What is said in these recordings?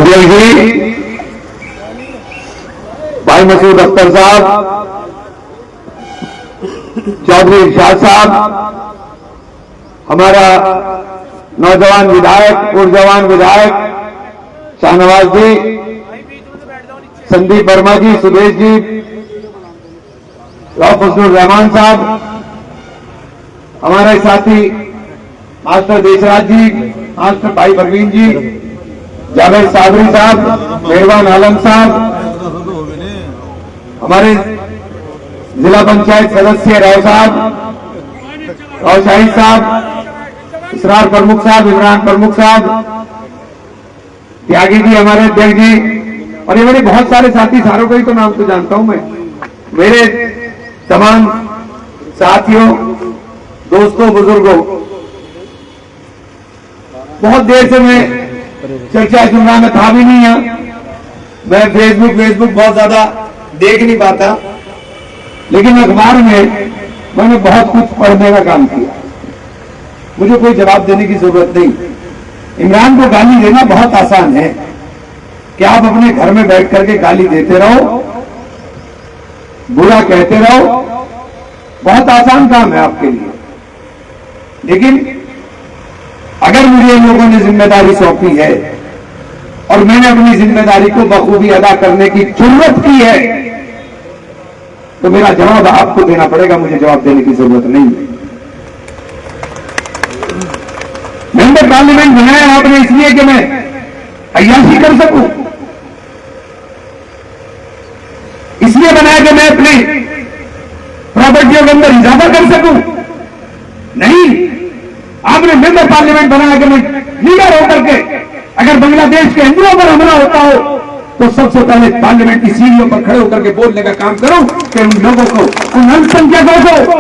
अध्यक्ष जी भाई मसूद अख्तर साहब, चौधरी इरशाद साहब, हमारा नौजवान विधायक, ऊर्जावान विधायक शाहनवाज जी, संदीप वर्मा जी, सुदेश जी, रऊफ फजलुर रहमान साहब, हमारे साथी मास्टर देशराज जी, मास्टर भाई परवीन जी, जावेद साबरी साहब, मेहरबान आलम साहब, हमारे जिला पंचायत सदस्य राव साहब, राव शाहिद साहब, इसरार प्रमुख साहब, इमरान प्रमुख साहब, त्यागी जी हमारे अध्यक्ष जी, और ये मेरे बहुत सारे साथी, सारों को ही तो नाम तो जानता हूं मैं, मेरे तमाम साथियों, दोस्तों, बुजुर्गों, बहुत देर से मैं चर्चा सुन रहा, मैं था भी नहीं यहां, मैं फेसबुक बहुत ज्यादा देख नहीं पाता, लेकिन अखबार में मैंने बहुत कुछ पढ़ने का काम किया। मुझे कोई जवाब देने की जरूरत नहीं। इमरान को गाली देना बहुत आसान है कि आप अपने घर में बैठ करके गाली देते रहो, बुरा कहते रहो, बहुत आसान काम है आपके लिए। लेकिन अगर मुझे इन लोगों ने जिम्मेदारी सौंपी है और मैंने अपनी जिम्मेदारी को बखूबी अदा करने की जरूरत की है, तो मेरा जवाब आपको देना पड़ेगा, मुझे जवाब देने की जरूरत नहीं है। मेंबर पार्लियामेंट बनाया आपने इसलिए कि मैं अय्याशी कर सकूं, इसलिए बनाया कि मैं अपनी प्रॉपर्टियों के अंदर इजाफा कर सकूं? नहीं, आपने मेंबर पार्लियामेंट बनाया कि मैं लीडर होकर के अगर बांग्लादेश के हिंदुओं पर हमला होता हो तो सबसे पहले पार्लियामेंट की सीढ़ियों पर खड़े होकर के बोलने का काम करो कि उन लोगों को, उन अल्पसंख्यकों को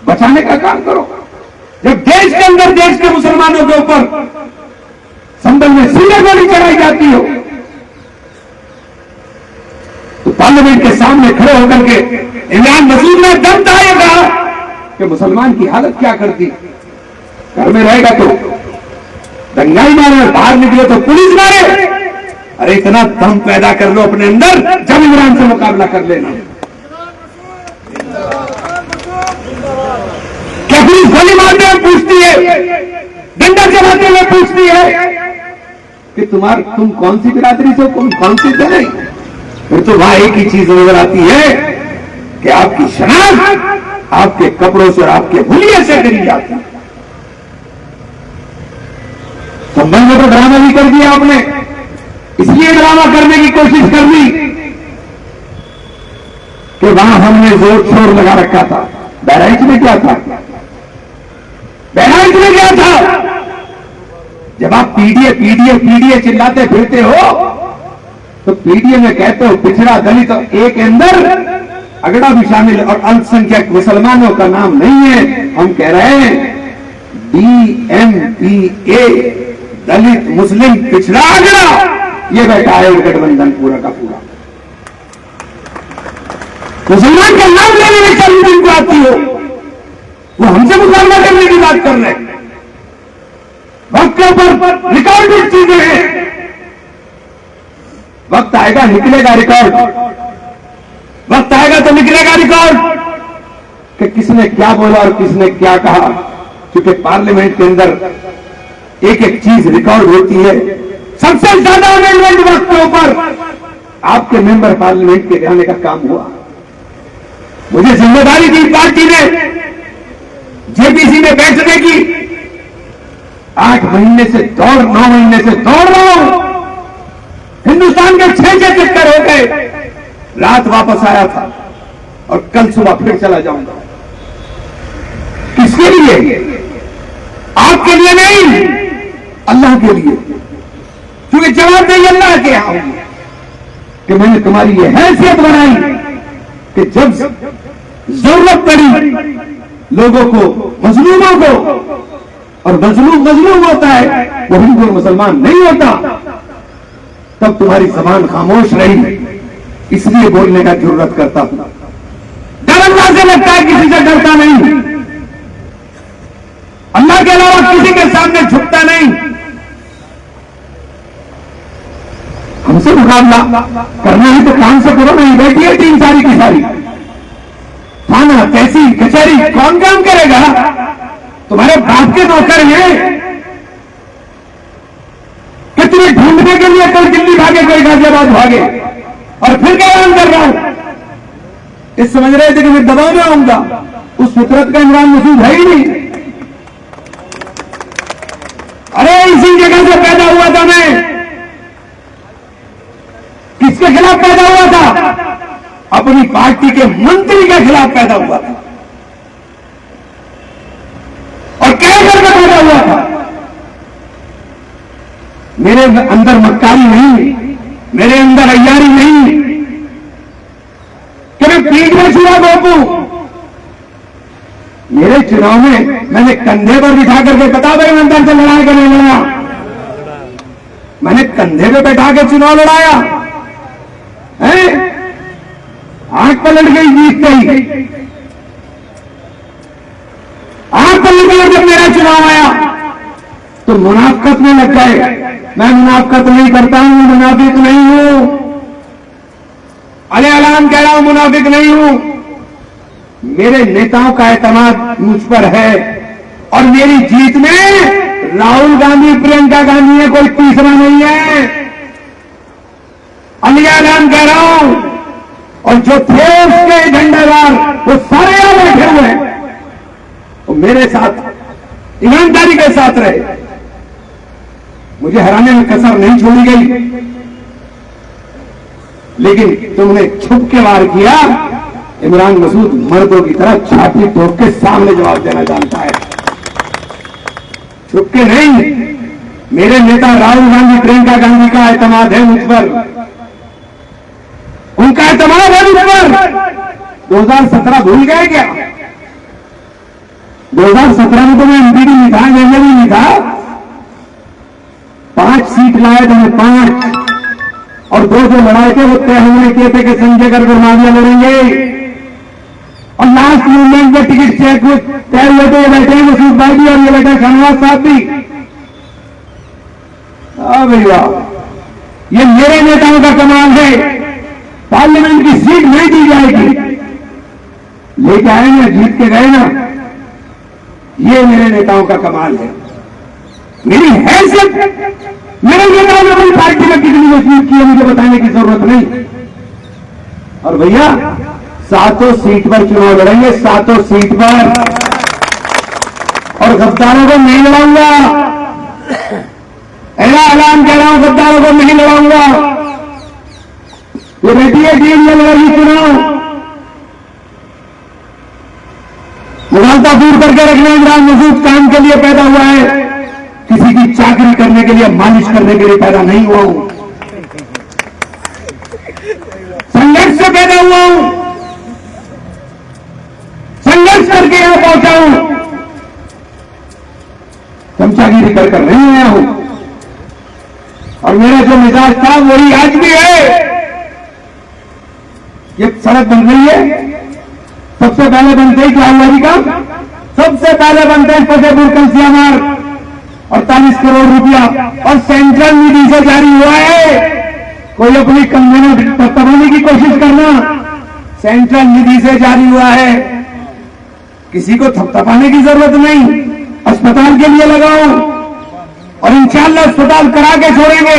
बचाने का काम करो। जब देश के अंदर देश के मुसलमानों के ऊपर संभल में सीधे गोली चढ़ाई जाती हो तो पार्लियामेंट के सामने खड़े होकर के इमरान मसूद ने दम आएगा कि मुसलमान की हालत क्या करती। घर में रहेगा तो दंगाई मारे, बाहर निकले तो पुलिस मारे। अरे इतना दम पैदा कर लो अपने अंदर, जब इमरान से मुकाबला कर लेना। क्या पुलिस गोली मारते हुए पूछती है, डंडा चलाते हुए पूछती है कि तुम कौन सी बिरादरी से हो, तुम कौन सी से नहीं? फिर तो वहां एक ही चीज नजर आती है कि आपकी शनाख्त आपके कपड़ों से और आपके हुलिये से करी जाती है। संबंध में तो ड्रामा भी कर दिया आपने, इसलिए ड्रामा करने की कोशिश कर दी कि वहां हमने जोर शोर लगा रखा था। बहराइच में क्या था? बहराइच में क्या था? जब आप पीडीए चिल्लाते फिरते हो तो पीडीए में कहते हो पिछड़ा दलित, एक अंदर अगड़ा भी शामिल और अल्पसंख्यक मुसलमानों का नाम नहीं है। हम कह रहे हैं DMPA, दलित मुस्लिम पिछड़ा अगड़ा, ये बैठा है गठबंधन पूरा का पूरा। मुसलमान का नाम लेने में कभी दिन को आती हो, वो हमसे मुकाबला करने की बात कर रहे हैं। वक्त के ऊपर रिकॉर्डेड चीजें हैं, वक्त आएगा निकलेगा रिकॉर्ड, वक्त आएगा तो निकलेगा रिकॉर्ड कि किसने क्या बोला और किसने क्या कहा। क्योंकि पार्लियामेंट के अंदर एक एक चीज रिकॉर्ड होती है। सबसे ज्यादा अमेंडमेंट वक्त के ऊपर आपके मेंबर पार्लियामेंट के रहने का काम हुआ। मुझे जिम्मेदारी दी पार्टी ने जेपीसी में बैठने की, 8 महीने से 9 महीने से दौड़ रहा हूं। हिंदुस्तान के 6 चक्कर हो गए, रात वापस आया था और कल सुबह फिर चला जाऊंगा। किसके लिए? आपके लिए नहीं, अल्लाह के लिए। क्योंकि जवाबदेही अल्लाह के यहां होगी कि मैंने तुम्हारी ये हैसियत बनाई कि जब जरूरत पड़ी लोगों को, मजलूमों को, और मजलूम होता है वो हिंदू और मुसलमान नहीं होता, तब तुम्हारी जबान खामोश रही। इसलिए बोलने का जरूरत करता हूं। डर अल्लाह से लगता है, किसी से डरता नहीं। अल्लाह के अलावा किसी के सामने झुकता नहीं। हमसे मुकाबला करना है तो काम से करो, नहीं बैठी है टीम सारी की सारी। थाना, तहसील, कचहरी कौन काम करेगा? तुम्हारे बाप के नौकर हैं कि तुम्हें ढूंढने के लिए कल दिल्ली भागे, कोई गाजियाबाद भागे और फिर क्या काम कर रहा हूं? इस समझ रहे थे कि मैं दबाव में आऊंगा? उस फितरत का इमरान मसूद है ही नहीं। अरे इसी जगह से पैदा हुआ था मैं। किसके खिलाफ पैदा हुआ था? अपनी पार्टी के मंत्री के खिलाफ पैदा हुआ था। और क्या करके पैदा हुआ था? मेरे अंदर मक्कारी नहीं, मेरे अंदर अय्यारी नहीं कि मैं पीठ में छुआ बोलूं। मेरे चुनाव में मैंने कंधे पर बिठा करके, बता भाई मैं अंदर से लड़ाई करने लड़ा, मैंने कंधे पे बैठा के चुनाव लड़ाया है। आंख पलट गई, जीत गई, आंख पलट गई। जब मेरा चुनाव आया तो मुनाफिकत में लग गए। मैं मुनाफिकत नहीं करता हूं, मुनाफिक नहीं हूं, अले ऐलान कह रहा हूं, मुनाफिक नहीं हूं। मेरे नेताओं का एतमाद मुझ पर है और मेरी जीत में राहुल गांधी, प्रियंका गांधी है, कोई तीसरा नहीं है। अली ऐलान कह रहा हूं। और जो थे उसके झंडेदार वो सारे यहां बैठे हुए हैं, वो मेरे साथ ईमानदारी के साथ रहे। मुझे हराने में कसर नहीं छोड़ी गई, लेकिन तुमने छुप के वार किया। इमरान मसूद मर्दों की तरह छाती ठोक के सामने जवाब देना जानता है, छुप के नहीं। मेरे नेता राहुल गांधी, प्रियंका गांधी का एतमाद है मुझ पर, उनका एतमाद है मुझ पर। 2017 भूल गए क्या? 2017 में तो मैं एमपी भी नहीं था, एमएलए भी नहीं था। 5 सीट लाए थे मैं, 5, और 2 जो लड़ाए थे वो तय हमने किए थे कि संजय गर्ग और माविया लड़ेंगे। और लास्ट मूवमेंट में टिकट चेक तय हुए थे, ये बैठे हैं मसूद भाई भी और ये बैठे शाहनवाज साहब भी। भैया ये मेरे नेताओं का कमाल है। पार्लियामेंट की सीट नहीं दी जाएगी, लेके आए ना, जीत के गए ना, ये मेरे नेताओं का कमाल है। मेरी हैसियत, मेरे नेताओं ने अपनी पार्टी में कितनी मजबूत की है मुझे बताने की जरूरत नहीं। और भैया 7 सीट पर चुनाव लड़ेंगे, 7 सीट पर, और गद्दारों को नहीं लड़ाऊंगा। ऐलान कह रहा हूं, गद्दारों को नहीं लड़ाऊंगा। ये बेटी है टीम में लड़ेगी चुनाव, मुगालता दूर करके रखना। इमरान मसूद काम के लिए पैदा हुआ है, किसी की चाकरी करने के लिए, मालिश करने के लिए पैदा नहीं हुआ हूं। संघर्ष से पैदा हुआ हूं, संघर्ष करके यहां पहुंचा हूं, चमचागिरी कर नहीं आया हूं। और मेरा जो मिजाज था वही आज भी है। ये सड़क बन रही है, सबसे पहले बनते ही लाहौरी का, सबसे पहले बनते ही फतेहपुर कलसियामार, 48 करोड़ रुपया, और सेंट्रल निधि से जारी हुआ है। कोई अपनी कंधे में थपथपाने की कोशिश करना, सेंट्रल निधि से जारी हुआ है, किसी को थपथपाने की जरूरत नहीं। अस्पताल के लिए लगाओ और इंशाअल्लाह अस्पताल करा के छोड़ेंगे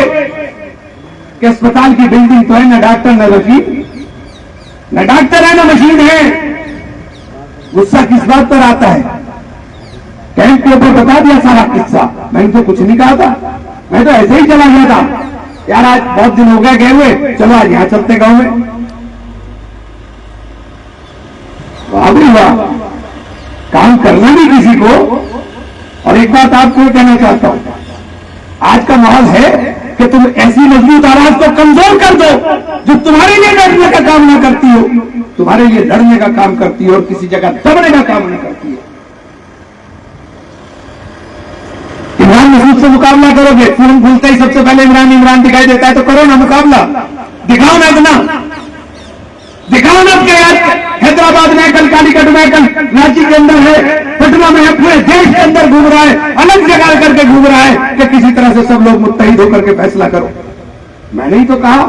कि अस्पताल की बिल्डिंग तो है, ना डॉक्टर ना मशीन, न डॉक्टर है ना मशीन है। गुस्सा किस बात पर आता है? कैंप के ऊपर बता दिया सारा किस्सा, मैंने तो कुछ नहीं कहा था, मैं तो ऐसे ही चला गया था। यार आज बहुत दिन हो गए गए हुए, चलो आज यहां चलते गांव में। वाह भाई वाह, काम करना भी किसी को। और एक बात आपको कहना चाहता हूं, आज का माहौल है कि तुम ऐसी मजबूत आवाज को कमजोर कर दो जो तुम्हारे लिए लड़ने का काम ना करती हो, तुम्हारे लिए लड़ने का काम करती हो और किसी जगह दबने का काम नहीं करती है। इमरान मसूद से मुकाबला करोगे, फोन भूलते ही सबसे पहले इमरान इमरान दिखाई देता है, तो करो ना मुकाबला, दिखाओ ना अपना, दिखाओ ना आपके यार। हैदराबाद में, कल कालीकट में, कल रांची के अंदर है, पटना में है, पूरे देश के अंदर घूम रहा है, अलग जगह करके घूम रहा है कि किसी तरह से सब लोग मुत्तहिद होकर के फैसला करो। मैंने ही तो कहा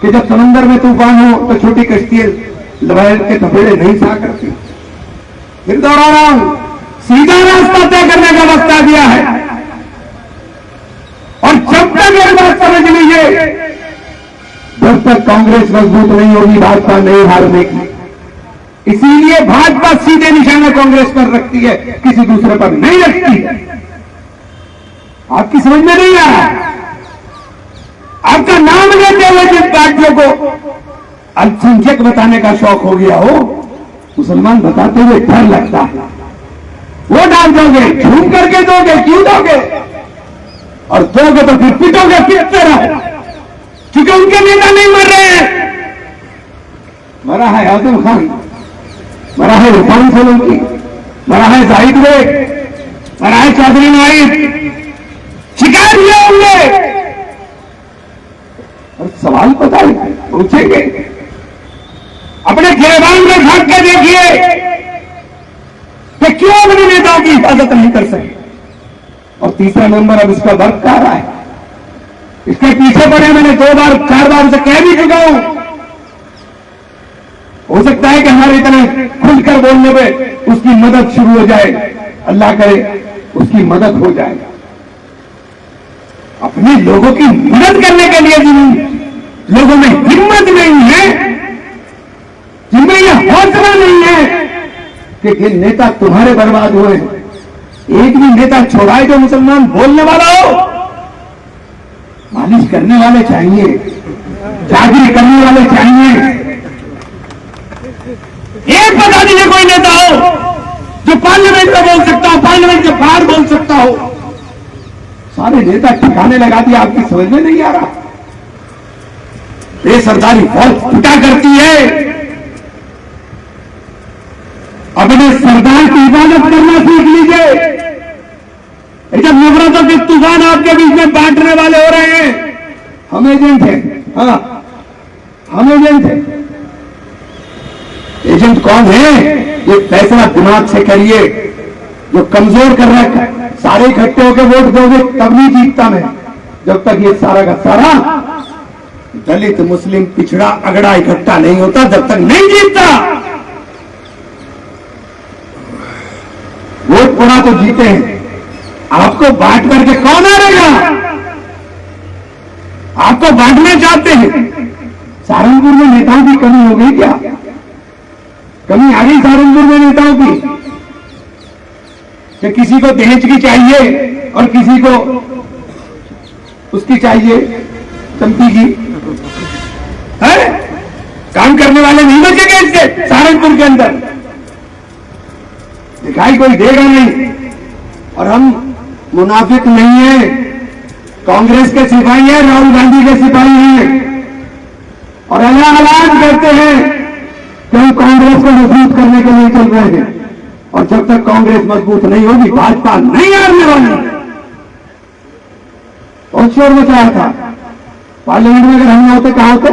कि जब समंदर में तूफान हो तो छोटी कश्ती लहर के थपेड़े नहीं सहा करती। फिर दोहरा रहा हूं, सीधा रास्ता तय करने का वक्त आ गया है। और जब तक एक बात समझ लीजिए, जब तक कांग्रेस मजबूत नहीं होगी भाजपा नहीं हारने की। इसीलिए भाजपा सीधे निशाना कांग्रेस पर रखती है, किसी दूसरे पर नहीं रखती है। आपकी समझ में नहीं आ रहा। आपका नाम लेते हुए जिन पार्टियों को अल्पसंख्यक बताने का शौक हो गया हो, मुसलमान बताते हुए डर लगता है। वो डाल दोगे, झूम करके दोगे, क्यों दोगे? और दोगे तो फिर पिटोगे किस तरह? क्योंकि उनके नेता नहीं मर रहे हैं। मरा है आजम खान, मरा है इरफान सोलंकी, मरा है जाहिद बेग, मरा है चौधरी नाइब। शिकार किए होंगे और सवाल पता है पूछेंगे। अपने गिरबान में झांक के देखिए कि क्यों अपने नेताओं की हिफाजत नहीं कर सके। और तीसरा नंबर, अब इसका वर्क क्या रहा है, इसके पीछे पड़े मैंने 2 बार 4 बार उसे कह भी चुका हूं। हो सकता है कि हमारे इतने खुलकर बोलने पे उसकी मदद शुरू हो जाए, अल्लाह करे उसकी मदद हो जाए। अपने लोगों की मदद करने के लिए जिन लोगों में हिम्मत नहीं है, जिनमें यह हौसला नहीं है कि ये नेता तुम्हारे बर्बाद हुए, एक भी नेता छोड़ाए जो मुसलमान बोलने वाला हो। मालिश करने वाले चाहिए, जागरी करने वाले चाहिए। एक बता दीजिए कोई नेता हो जो पार्लियामेंट में बोल सकता हो, पार्लियामेंट के बाहर बोल सकता हो। सारे नेता ठिकाने लगा दिया, आपकी समझ में नहीं आ रहा। ये सरदारी फौज फुटा करती है। अपने सरदार की इबादत करना सीख लीजिए। जब नफरतों के तूफान आपके बीच में बांटने वाले हो रहे हैं, हम एजेंट हैं। हाँ, हम एजेंट हैं। एजेंट कौन है? ये फैसला दिमाग से करिए। जो कमजोर कर रहा है, सारे इकट्ठे होकर वोट दोगे तब नहीं जीतता मैं। जब तक ये सारा का सारा दलित मुस्लिम पिछड़ा अगड़ा इकट्ठा नहीं होता, जब तक नहीं जीतता। वोट पड़ा तो जीते हैं, आपको बांट करके कौन हारेगा? आपको बांटना चाहते हैं। सहारनपुर में नेताओं की कमी हो गई क्या? कमी आ गई सहारनपुर में नेताओं की कि किसी को दहेज की चाहिए और किसी को उसकी चाहिए चमकी की। है? काम करने वाले नहीं बचेंगे इससे सहारनपुर के अंदर। दिखाई कोई देगा नहीं। और हम मुनाफिक नहीं है, कांग्रेस के सिपाही हैं, राहुल गांधी के सिपाही हैं। और ऐलान करते हैं कि हम कांग्रेस को मजबूत करने के लिए चल रहे हैं। और जब तक कांग्रेस मजबूत नहीं होगी, भाजपा नहीं हारने वाली। बहुत शोर मचाया था पार्लियामेंट में, अगर हम ना होते कहां होते?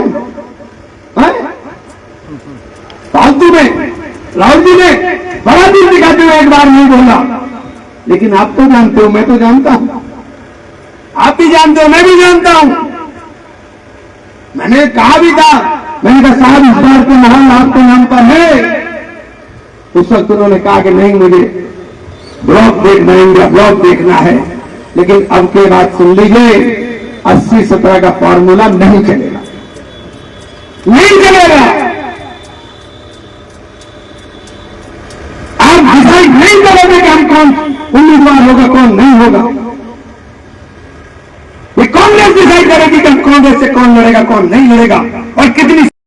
फालतू में राहुल जी ने बड़ा दिल दिखाते हुए एक बार नहीं बोला। लेकिन आप तो जानते हो, मैं तो जानता हूं, आप भी जानते हो, मैं भी जानता हूं। मैंने कहा भी था, मैंने कहा साहब इस बार के माहौल आपके नाम पर है। उस वक्त उन्होंने कहा कि नहीं, मुझे ब्लॉक देखना है, इंडिया ब्लॉक देखना है। लेकिन अब के बात सुन लीजिए, 80-17 का फॉर्मूला नहीं चलेगा, नहीं चलेगा। आप डिसाइड नहीं करोगे कि हम कौन उम्मीदवार होगा, कौन नहीं होगा। ये कांग्रेस डिसाइड करेगी कि कांग्रेस से कौन लड़ेगा, कौन नहीं लड़ेगा और कितनी